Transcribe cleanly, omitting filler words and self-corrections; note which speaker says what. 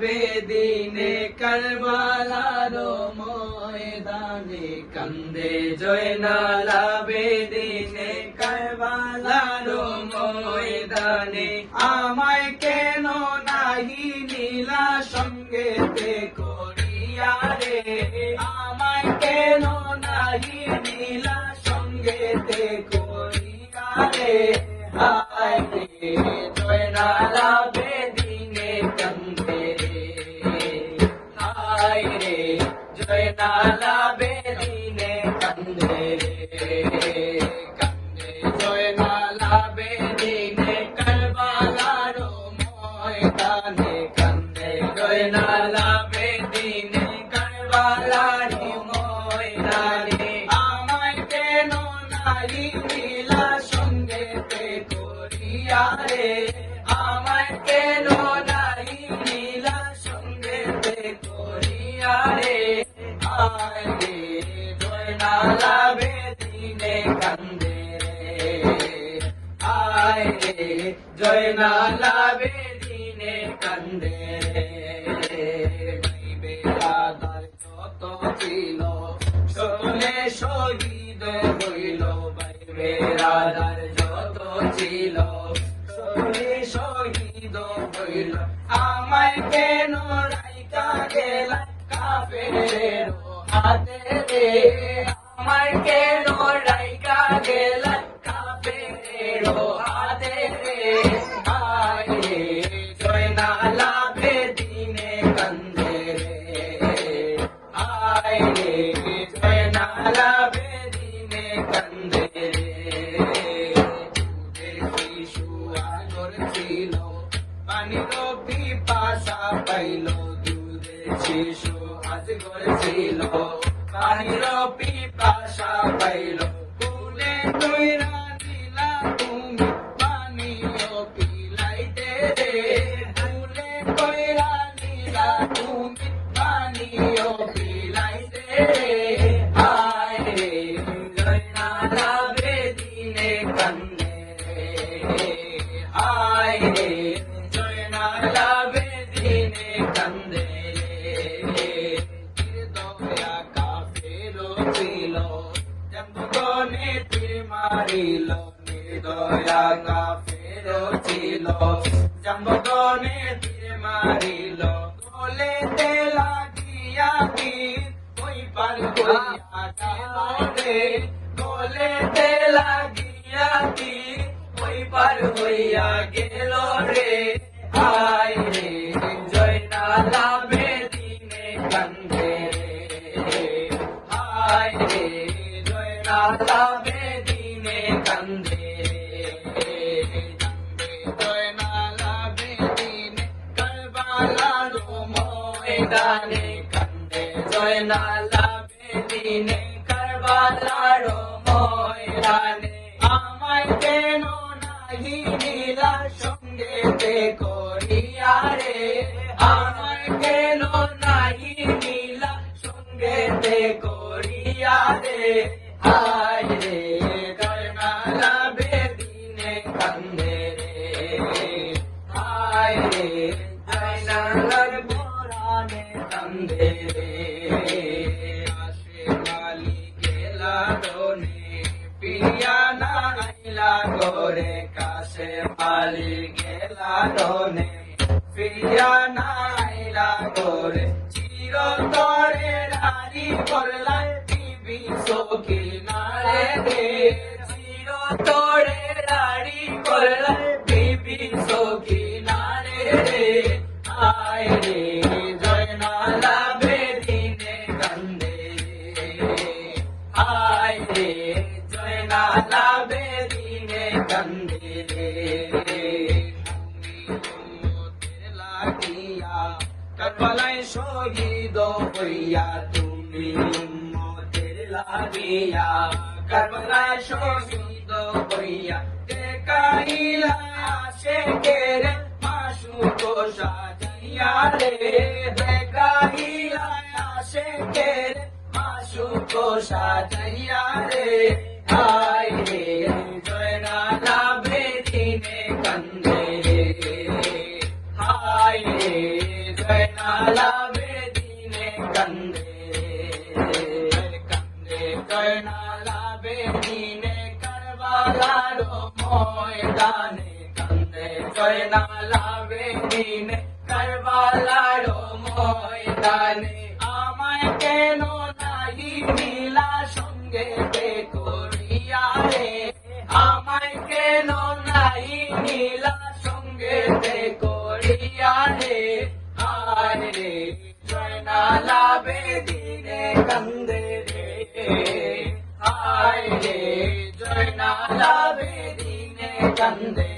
Speaker 1: বেদিনে কারবালার ময়দানে কান্দে জয়নাল বেদিনে কারবালার ময়দানে আমায় কেন নাহি নীলা সঙ্গেতে করিয়া রে আমায় কেন নাহি নীলা সঙ্গেতে করিয়া রে হায় রে জয়নাল বেদিনে কান্দে হায় রে জয়নাল বেদিনে কান্দে কান্দে জয়নাল বেদিনে কারবালার ময়দানে কান্দে জয়নাল বেদিনে কারবালার ময়দানে আমায় কেন নাহি নীলা সঙ্গেতে করিয়া রে আমায় কেন নাহি নীলা সঙ্গেতে করিয়া রে হায় রে জয়নাল বেদিনে কান্দে হায় রে জয়নাল বেদিনে কান্দে বেরাদার যত ছিল সকলে শহীদ হইল বেরাদার যত ছিল সকলে শহীদ হইল আমায় কেন রাইকা গেল কাফেরের হাতে রে আমায় কেন রাইকা গেল কাফেরের হাতে রে হায় রে জয়নাল বেদিনে কান্দে হায় রে জয়নাল বেদিনে কান্দে শিশু আগর ছিল পানির পিপাসা পাইল দুধের শিশু আজগর ছিল পানির পিপাসা পাইল কুলে তৈরা দিলা তুমি পানিও পিলাইতে রে কুলে তৈরা দিলা তুমি পানিও পিলাইতে রে হায় রে জয়নাল বেদিনে কান্দে হায় রে জয়নাল বেদিনে কান্দে দয়া কাফের ছিল জমদনে তীর মারিল নির্দয়া কাফের ছিল জমদনে তীর মারিল গলেতে লাগিয়া তীর ওই পার হইয়া গেল রে গলেতে লাগিয়া তীর ওই পার হইয়া গেল রে হায় রে জয়নাল বেদিনে কান্দে হায় রে জয়নাল বেদিনে কান্দে জয়নাল বেদিনে কারবালার ময়দানে কান্দে জয়নাল বেদিনে কারবালার ময়দানে আমায় কেন নাহি নীলা সঙ্গেতে করিয়া রে আমায় কেন নাহি নীলা সঙ্গেতে করিয়া রে হায় রে জয়নাল বেদিনে কান্দে হায় রে জয়নাল পরানে কান্দে আসে মালিকে লালনে পিয়া না আইলা গোরে কাছে মালিকে লালনে পিয়া না আইলা গোরে চিরতরে রানী করলাই বিবি সখী নারে রে চিরতরে রানী করলাই বিবি সখী নারে রে হায় রে জয়নাল বেদিনে কান্দে হায় রে জয়নাল বেদিনে কান্দে লাগিয়া কারবালায় শহীদ হইয়া তুমি উম্মতের লাগিয়া কারবালায় শহীদ হইয়া দেখাইলা আশেকের মাসুক সাজাইয়া রে দেখাইলা আশেকের মাসুক সাজাইয়া রে হায় রে জয়নাল বেদিনে কান্দে হায় রে জয়নালা বেদিনে কান্দে কান্দে জয়নালা বেদিনে কারবালার ময়দানে কান্দে জয়নালা বেদিনে কারবালার ময়দানে আমায় কেন নাহি নীলা সঙ্গে করিয়া রে আমায় কেন নাহি নীলা সঙ্গে করিয়া রে আয় রে জয়নালা বেদিনে কান্দে রে আয় রে জয়নালা বেদিনে কান্দে